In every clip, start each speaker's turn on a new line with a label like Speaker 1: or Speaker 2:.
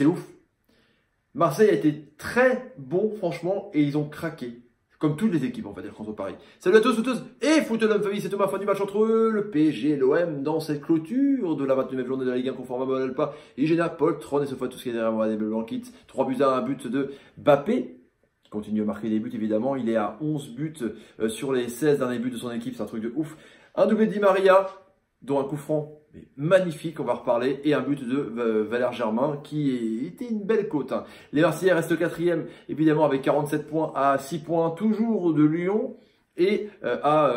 Speaker 1: c'est ouf. Marseille a été très bon, franchement, et ils ont craqué. Comme toutes les équipes, on va dire, contre Paris. Salut à tous, footeuses et footeux famille, c'est Thomas, fin du match entre le PSG et l'OM dans cette clôture de la 29e journée de la Ligue 1 conforme à Alpa. Igena, Paul, Tron et ce fois tout ce qui est derrière moi, des blancs kits. 3 buts à 1 but de Mbappé. Qui continue à marquer des buts, évidemment. Il est à 11 buts sur les 16 derniers buts de son équipe, c'est un truc de ouf. Un doublé de Di Maria, dont un coup franc magnifique, on va reparler, et un but de Valère Germain qui était une belle cote. Hein. Les Marseillais restent 4e, évidemment avec 47 points à 6 points toujours de Lyon et à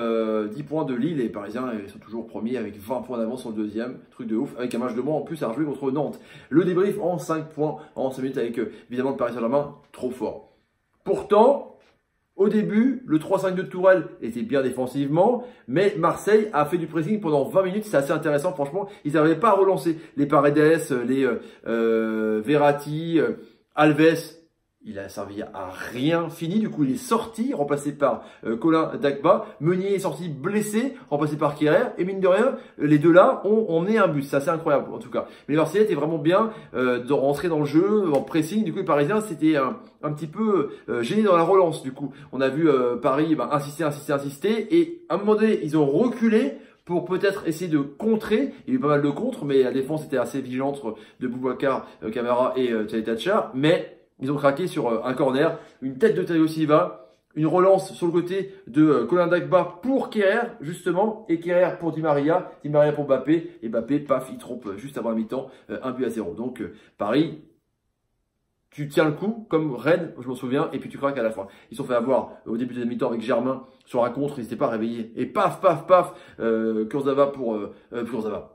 Speaker 1: 10 points de Lille. Les Parisiens ils sont toujours premiers avec 20 points d'avance sur le deuxième, truc de ouf, avec un match de moins en plus à rejouer contre Nantes. Le débrief en 5 points en 5 minutes avec évidemment le Paris Saint-Germain, trop fort. Pourtant, au début, le 3-5-2 de Tourelle était bien défensivement, mais Marseille a fait du pressing pendant 20 minutes, c'est assez intéressant, franchement. Ils n'arrivaient pas à relancer les Paredes, les Verratti, Alves. Il a servi à rien fini, du coup il est sorti, remplacé par Colin Dagba. Meunier est sorti blessé, remplacé par Kehrer. Et mine de rien, les deux là ont emmené un but. C'est assez incroyable en tout cas. Mais les Marseillais étaient vraiment bien de rentrer dans le jeu, en pressing. Du coup les Parisiens c'était un petit peu gênés dans la relance. Du coup on a vu Paris insister. Et à un moment donné ils ont reculé pour peut-être essayer de contrer. Il y a eu pas mal de contres, mais la défense était assez vigilante de Boubacar Camara et Tchalitachar. Mais ils ont craqué sur un corner, une tête de Thiago Silva, une relance sur le côté de Colin Dagba pour Kehrer, justement, et Kehrer pour Di Maria pour Mbappé, et Mbappé, paf, il trompe juste avant la mi-temps, 1 but à 0. Donc, Paris, tu tiens le coup, comme Rennes, je m'en souviens, et puis tu craques à la fin. Ils se sont fait avoir au début de la mi-temps avec Germain sur un contre, ils n'étaient pas réveillés, et paf, Kurzawa pour Kurzawa.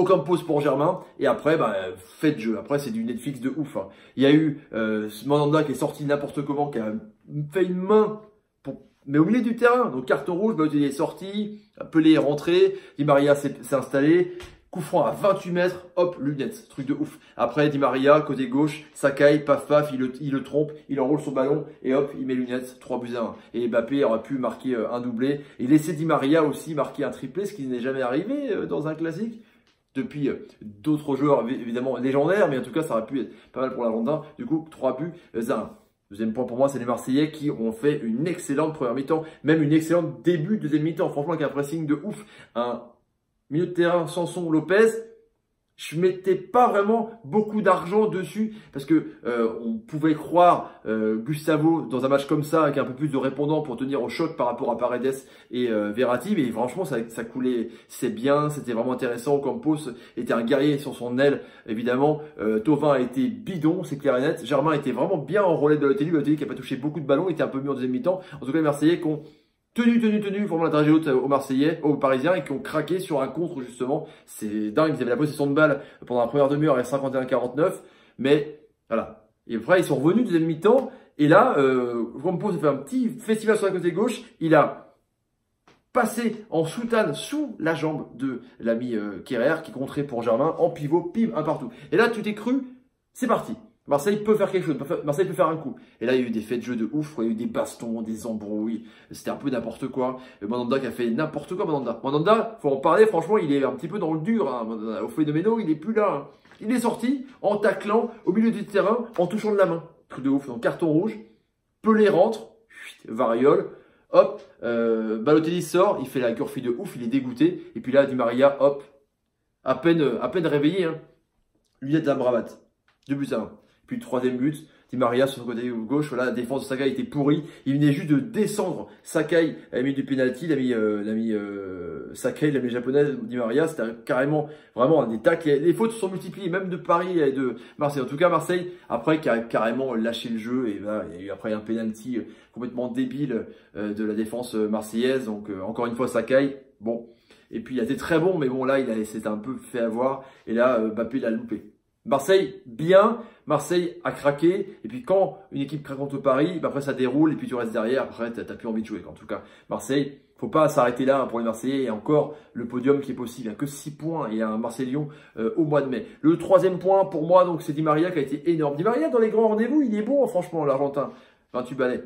Speaker 1: Ocampos pour Germain, et après, faites jeu. Après, c'est du Netflix de ouf. Hein. Il y a eu Mandanda qui est sorti n'importe comment, qui a fait une main, mais au milieu du terrain. Donc, carton rouge, Balotelli est sorti, Pelé est rentré, Di Maria s'est installé. Coup franc à 28 mètres, hop, lunettes, truc de ouf. Après, Di Maria, côté gauche, Sakai, paf, il le trompe, il enroule son ballon, et hop, il met lunettes, 3 buts à 1. Et Mbappé aurait pu marquer un doublé, et laisser Di Maria aussi marquer un triplé, ce qui n'est jamais arrivé dans un classique. Depuis d'autres joueurs évidemment légendaires, mais en tout cas ça aurait pu être pas mal pour l'Argentin. Du coup 3 buts à 1. Deuxième point pour moi, c'est les Marseillais qui ont fait une excellente première mi-temps, même une excellente début de deuxième mi-temps, franchement avec un pressing de ouf. Un milieu de terrain, Sanson, Lopez, je mettais pas vraiment beaucoup d'argent dessus parce que on pouvait croire Gustavo dans un match comme ça avec un peu plus de répondants pour tenir au choc par rapport à Paredes et Verratti, mais franchement ça coulait, c'est bien, c'était vraiment intéressant. Campos était un guerrier sur son aile évidemment. Thauvin a été bidon, c'est clair et net. Germain était vraiment bien en relais de Balotelli qui a pas touché beaucoup de ballons, il était un peu mieux en deuxième mi-temps. En tout cas les Marseillais qui ont tenu, vraiment la tragédie haute aux Marseillais, aux Parisiens, et qui ont craqué sur un contre, justement. C'est dingue, ils avaient la possession de balle pendant la première demi-heure à 51-49, mais voilà. Et après, ils sont revenus deuxième mi-temps, et là, Campos a fait un petit festival sur la côté gauche, il a passé en soutane sous la jambe de l'ami Kehrer, qui compterait pour Germain, en pivot, pim, un partout. Et là, tu t'es cru, c'est parti. Marseille peut faire quelque chose, Marseille peut faire un coup. Et là, il y a eu des faits de jeu de ouf, il y a eu des bastons, des embrouilles, c'était un peu n'importe quoi. Mandanda qui a fait n'importe quoi, Mandanda, faut en parler, franchement, il est un petit peu dans le dur. Hein. Au phénoménal, il est plus là. Hein. Il est sorti en taclant au milieu du terrain, en touchant de la main. Truc de ouf, donc carton rouge. Pelé rentre, variole, hop, Balotelli sort, il fait la curfie de ouf, il est dégoûté. Et puis là, Di Maria, hop, à peine réveillé, hein. Lunette de la bravate. 2 buts à 1. Puis le troisième but, Di Maria sur le côté gauche, voilà, la défense de Sakai était pourrie. Il venait juste de descendre. Sakai a mis du penalty, il a mis Sakai, il a mis japonais, Di Maria, c'était carrément vraiment des tacles. Les fautes se sont multipliées, même de Paris et de Marseille. En tout cas, Marseille, après, qui a carrément lâché le jeu, et voilà, il y a eu après un penalty complètement débile de la défense marseillaise. Donc, encore une fois, Sakai, bon. Et puis, il a été très bon, mais bon, là, il s'était un peu fait avoir. Et là, Mbappé l'a loupé. Marseille, bien. Marseille a craqué. Et puis quand une équipe craque contre Paris, après ça déroule et puis tu restes derrière. Après, t'as plus envie de jouer. En tout cas, Marseille, faut pas s'arrêter là pour les Marseillais. Et encore le podium qui est possible. Il n'y a que 6 points. Il y a un Marseille-Lyon au mois de mai. Le troisième point pour moi, donc c'est Di Maria qui a été énorme. Di Maria dans les grands rendez-vous, il est bon franchement, l'Argentin. 28 balais.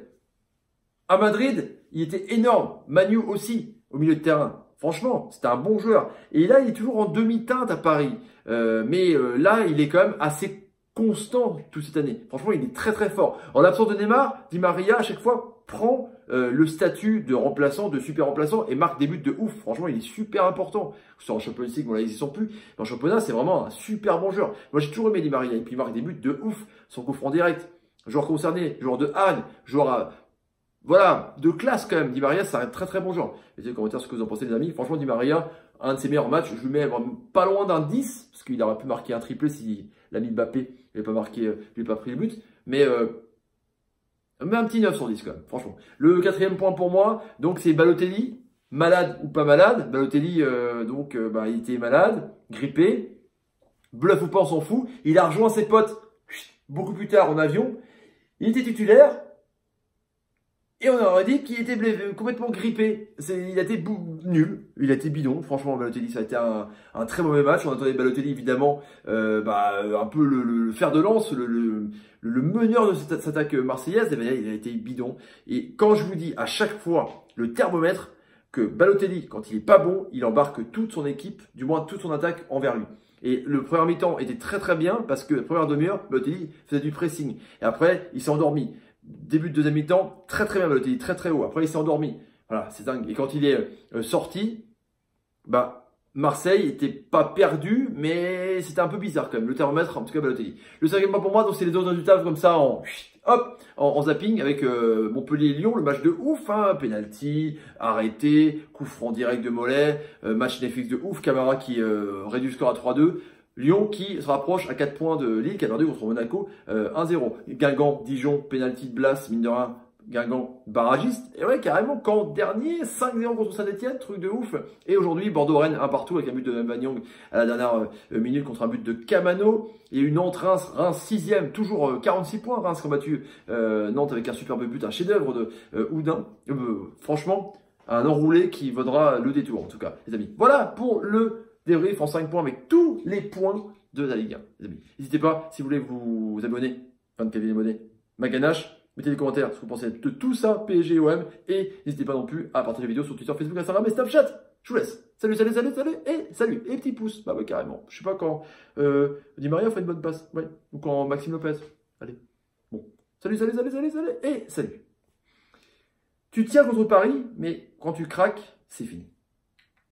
Speaker 1: À Madrid, il était énorme. Manu aussi, au milieu de terrain. Franchement, c'était un bon joueur. Et là, il est toujours en demi-teinte à Paris. Mais là, il est quand même assez constant toute cette année. Franchement, il est très très fort. En l'absence de Neymar, Di Maria à chaque fois prend le statut de remplaçant, de super remplaçant et marque des buts de ouf. Franchement, il est super important. Sur en Champions League, bon là ils y sont plus. Mais en championnat, c'est vraiment un super bon joueur. Moi, j'ai toujours aimé Di Maria et puis il marque des buts de ouf. Son coup franc direct, joueur concerné, joueur de Hague, joueur voilà, de classe quand même. Di Maria, c'est un très très bon joueur. Mettez dans les commentaires ce que vous en pensez les amis. Franchement, Di Maria, un de ses meilleurs matchs, je lui mets pas loin d'un 10 parce qu'il aurait pu marquer un triplé si l'ami Mbappé n'avait pas marqué, lui pas pris le but. Mais un petit 9 sur 10 quand même, franchement. Le quatrième point pour moi, donc c'est Balotelli, malade ou pas malade. Balotelli, il était malade, grippé, bluff ou pas, on s'en fout. Il a rejoint ses potes beaucoup plus tard en avion. Il était titulaire. Et on aurait dit qu'il était complètement grippé. Il a été nul, il a été bidon. Franchement, Balotelli, ça a été un très mauvais match. On attendait Balotelli, évidemment, un peu le fer de lance, le meneur de cette attaque marseillaise. Et bien, il a été bidon. Et quand je vous dis à chaque fois le thermomètre que Balotelli, quand il est pas bon, il embarque toute son équipe, du moins toute son attaque envers lui. Et le premier mi-temps était très très bien parce que la première demi-heure, Balotelli faisait du pressing. Et après, il s'est endormi. Début de deuxième mi-temps, très très bien Balotelli, très très haut. Après, il s'est endormi. Voilà, c'est dingue. Et quand il est sorti, Marseille était pas perdu, mais c'était un peu bizarre quand même. Le thermomètre, en tout cas Balotelli. Le cinquième point pour moi, donc c'est les deux résultats comme ça en zapping avec Montpellier-Lyon, le match de ouf, hein, penalty, arrêté, coup franc direct de Mollet, match Netflix de ouf, Camara qui réduit le score à 3-2. Lyon qui se rapproche à 4 points de Lille, qui a perdu contre Monaco 1-0. Guingamp, Dijon, penalty de Blas, mine de rien, Guingamp barragiste. Et ouais, carrément, Caen dernier, 5-0 contre Saint-Etienne, truc de ouf. Et aujourd'hui, Bordeaux-Rennes, 1 partout avec un but de Mbanyang à la dernière minute contre un but de Camano. Et une Nantes-Reims, Reims 6e, toujours 46 points. Reims qui a battu Nantes avec un superbe but, un chef-d'œuvre de Houdin. Franchement, un enroulé qui vaudra le détour, en tout cas, les amis. Voilà pour le débrief en 5 points avec tous les points de la Ligue 1, les amis. N'hésitez pas, si vous voulez vous abonner, 24 000 abonnés, ma ganache, mettez des commentaires ce que vous pensez de tout ça, PSG, OM, et n'hésitez pas non plus à partager la vidéo sur Twitter, Facebook, Instagram et Snapchat. Je vous laisse. Salut, salut, salut, salut, et salut, et petit pouce. Bah ouais, carrément. Je sais pas quand Di Maria fait une bonne passe, ouais, ou quand Maxime Lopez. Allez, bon. Salut, salut, salut, salut, salut, et salut. Tu tiens contre Paris, mais quand tu craques, c'est fini.